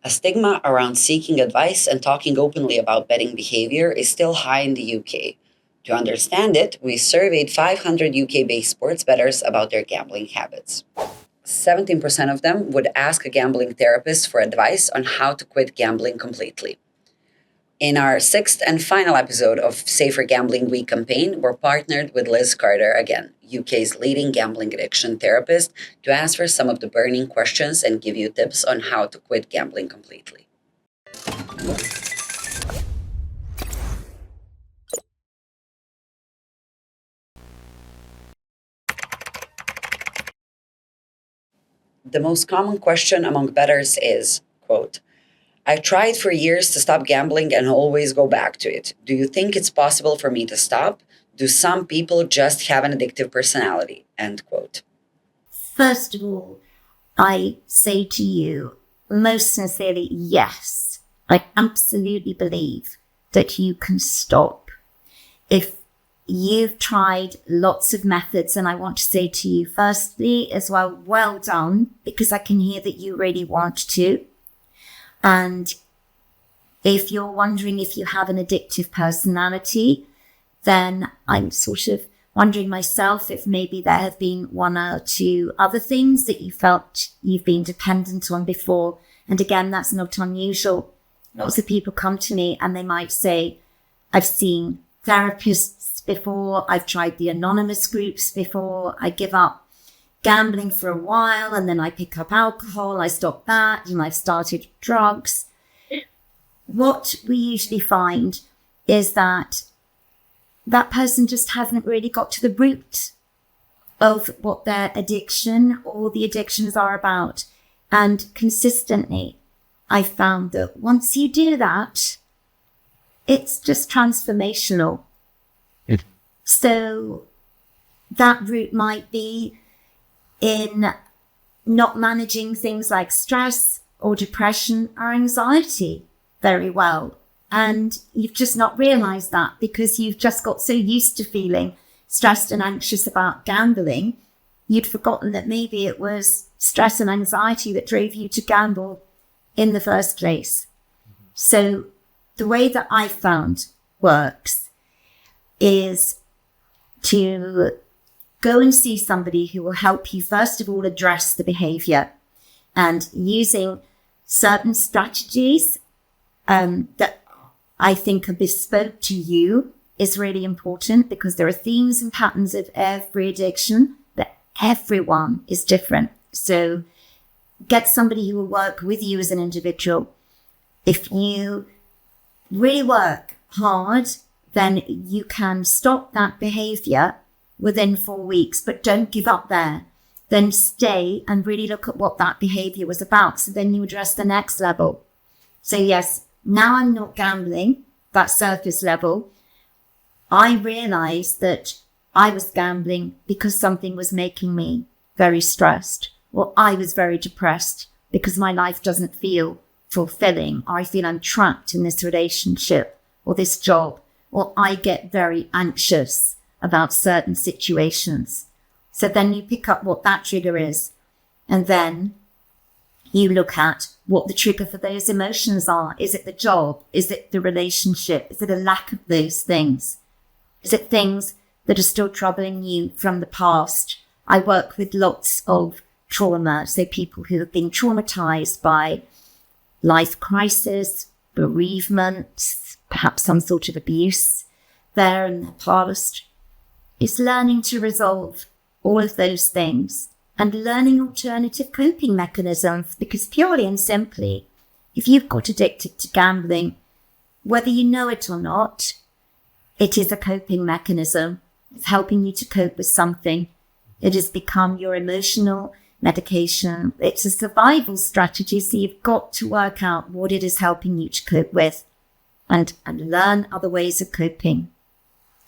A stigma around seeking advice and talking openly about betting behavior is still high in the UK. To understand it, we surveyed 500 UK based sports bettors about their gambling habits. 17% of them would ask a gambling therapist for advice on how to quit gambling completely. In our sixth and final episode of Safer Gambling Week campaign, we're partnered with Liz Karter again, UK's leading gambling addiction therapist, to answer some of the burning questions and give you tips on how to quit gambling completely. The most common question among bettors is, quote, I tried for years to stop gambling and always go back to it. Do you think it's possible for me to stop? Do some people just have an addictive personality? End quote. First of all, I say to you, most sincerely, yes, I absolutely believe that you can stop. If you've tried lots of methods, and I want to say to you, firstly, as well done, because I can hear that you really want to. And if you're wondering if you have an addictive personality, then I'm sort of wondering myself if maybe there have been one or two other things that you felt you've been dependent on before. And again, that's not unusual. Lots of people come to me and they might say, I've seen therapists before, I've tried the anonymous groups before, I give up gambling for a while and then I pick up alcohol, I stop that, and I've started drugs. What we usually find is that person just hasn't really got to the root of what their addiction or the addictions are about. And consistently, I found that once you do that, it's just transformational. So that route might be in not managing things like stress or depression or anxiety very well. And you've just not realized that because you've just got so used to feeling stressed and anxious about gambling, you'd forgotten that maybe it was stress and anxiety that drove you to gamble in the first place. So the way that I found works is to go and see somebody who will help you, first of all, address the behavior, and using certain strategies that I think are bespoke to you is really important, because there are themes and patterns of every addiction, but everyone is different. So get somebody who will work with you as an individual. If you really work hard, then you can stop that behavior within 4 weeks, but don't give up there. Then stay and really look at what that behavior was about. So then you address the next level. So yes, now I'm not gambling, that surface level. I realized that I was gambling because something was making me very stressed, or I was very depressed because my life doesn't feel fulfilling, or I feel I'm trapped in this relationship or this job, or I get very anxious about certain situations. So then you pick up what that trigger is, and then you look at what the trigger for those emotions are. Is it the job? Is it the relationship? Is it a lack of those things? Is it things that are still troubling you from the past? I work with lots of trauma, so people who have been traumatized by life crisis, bereavement, perhaps some sort of abuse there in the past. It's learning to resolve all of those things and learning alternative coping mechanisms, because purely and simply, if you've got addicted to gambling, whether you know it or not, it is a coping mechanism. It's helping you to cope with something. It has become your emotional medication. It's a survival strategy, so you've got to work out what it is helping you to cope with and learn other ways of coping.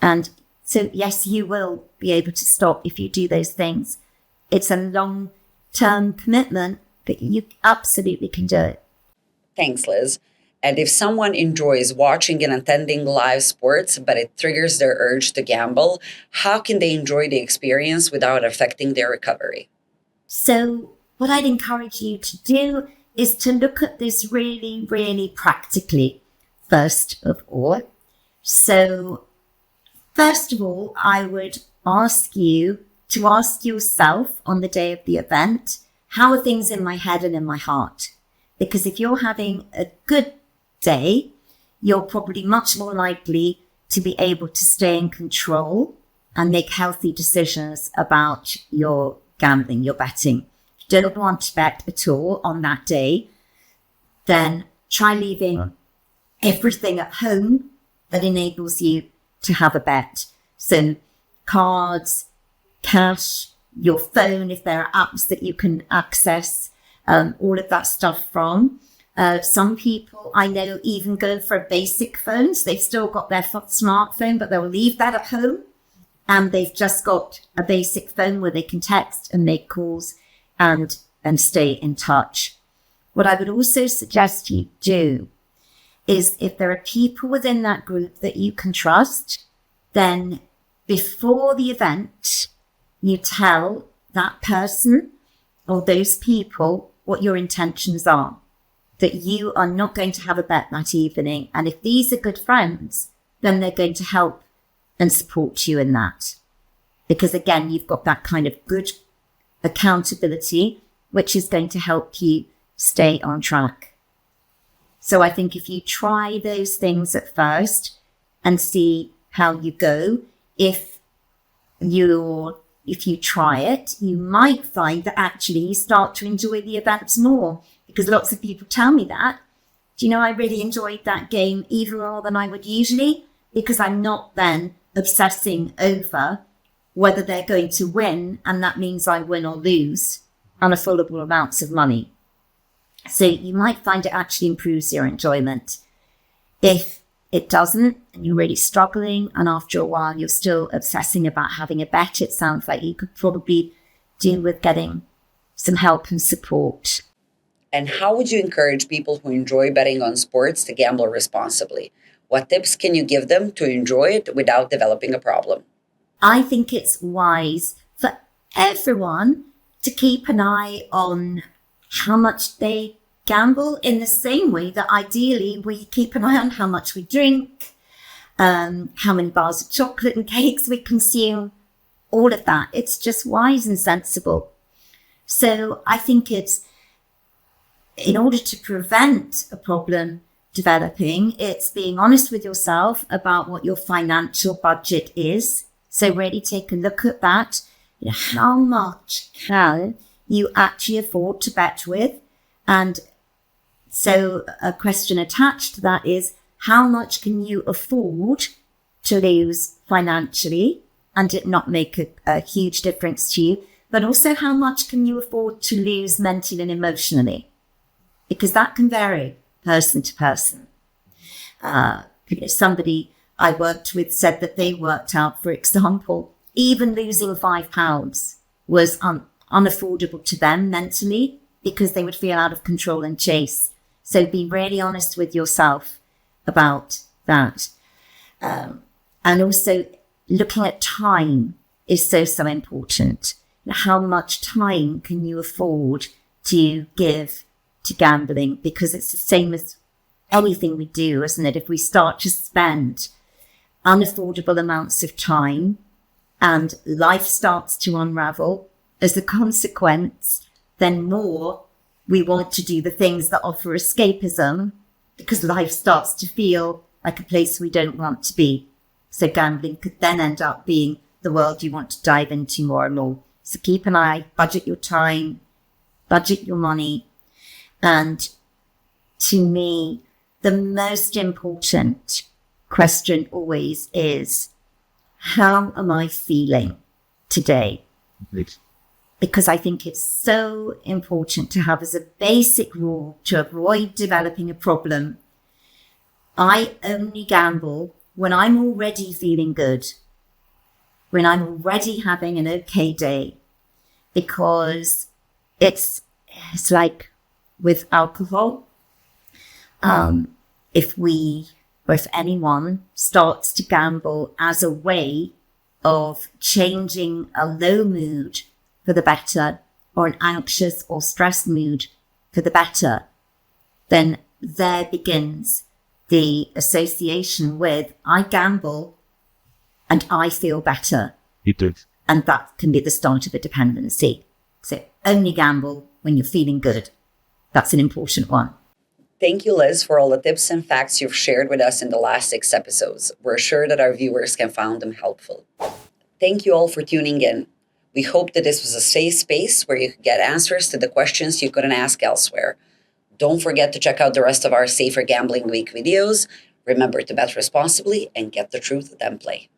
And so, yes, you will be able to stop if you do those things. It's a long-term commitment, but you absolutely can do it. Thanks, Liz. And if someone enjoys watching and attending live sports, but it triggers their urge to gamble, how can they enjoy the experience without affecting their recovery? So what I'd encourage you to do is to look at this really, really practically, first of all. So, first of all, I would ask you to ask yourself on the day of the event, how are things in my head and in my heart? Because if you're having a good day, you're probably much more likely to be able to stay in control and make healthy decisions about your gambling, your betting. If you don't want to bet at all on that day, then try leaving everything at home that enables you to have a bet. So cards, cash, your phone, if there are apps that you can access, all of that stuff from. Some people I know even go for basic phones. They've still got their smartphone, but they'll leave that at home. And they've just got a basic phone where they can text and make calls and stay in touch. What I would also suggest you do is if there are people within that group that you can trust, then before the event, you tell that person or those people what your intentions are, that you are not going to have a bet that evening. And if these are good friends, then they're going to help and support you in that. Because again, you've got that kind of good accountability, which is going to help you stay on track. So I think if you try those things at first and see how you go, if you try it, you might find that actually you start to enjoy the events more, because lots of people tell me that. Do you know, I really enjoyed that game even more than I would usually, because I'm not then obsessing over whether they're going to win, and that means I win or lose unaffordable amounts of money. So you might find it actually improves your enjoyment. If it doesn't, and you're really struggling, and after a while you're still obsessing about having a bet, it sounds like you could probably do with getting some help and support. And how would you encourage people who enjoy betting on sports to gamble responsibly? What tips can you give them to enjoy it without developing a problem? I think it's wise for everyone to keep an eye on how much they gamble, in the same way that ideally we keep an eye on how much we drink, how many bars of chocolate and cakes we consume, all of that. It's just wise and sensible. So I think it's, in order to prevent a problem developing, it's being honest with yourself about what your financial budget is. So really take a look at that. You know, how much can you actually afford to bet with? And so a question attached to that is, how much can you afford to lose financially and it not make a huge difference to you? But also, how much can you afford to lose mentally and emotionally? Because that can vary person to person. Somebody I worked with said that they worked out, for example, even losing £5 was unaffordable to them mentally, because they would feel out of control and chase. So be really honest with yourself about that. And also looking at time is so important. How much time can you afford to give to gambling? Because it's the same as anything we do, isn't it? If we start to spend unaffordable amounts of time and life starts to unravel as a consequence, then more we want to do the things that offer escapism, because life starts to feel like a place we don't want to be. So gambling could then end up being the world you want to dive into more and more. So keep an eye, budget your time, budget your money. And to me, the most important question always is, how am I feeling today? Because I think it's so important to have as a basic rule to avoid developing a problem. I only gamble when I'm already feeling good, when I'm already having an okay day, because it's like with alcohol. If anyone starts to gamble as a way of changing a low mood for the better, or an anxious or stressed mood for the better, then there begins the association with I gamble and I feel better. It is. And that can be the start of a dependency. So only gamble when you're feeling good. That's an important one. Thank you, Liz, for all the tips and facts you've shared with us in the last 6 episodes. We're sure that our viewers can find them helpful. Thank you all for tuning in. We hope that this was a safe space where you could get answers to the questions you couldn't ask elsewhere. Don't forget to check out the rest of our Safer Gambling Week videos. Remember to bet responsibly and get the truth, then play.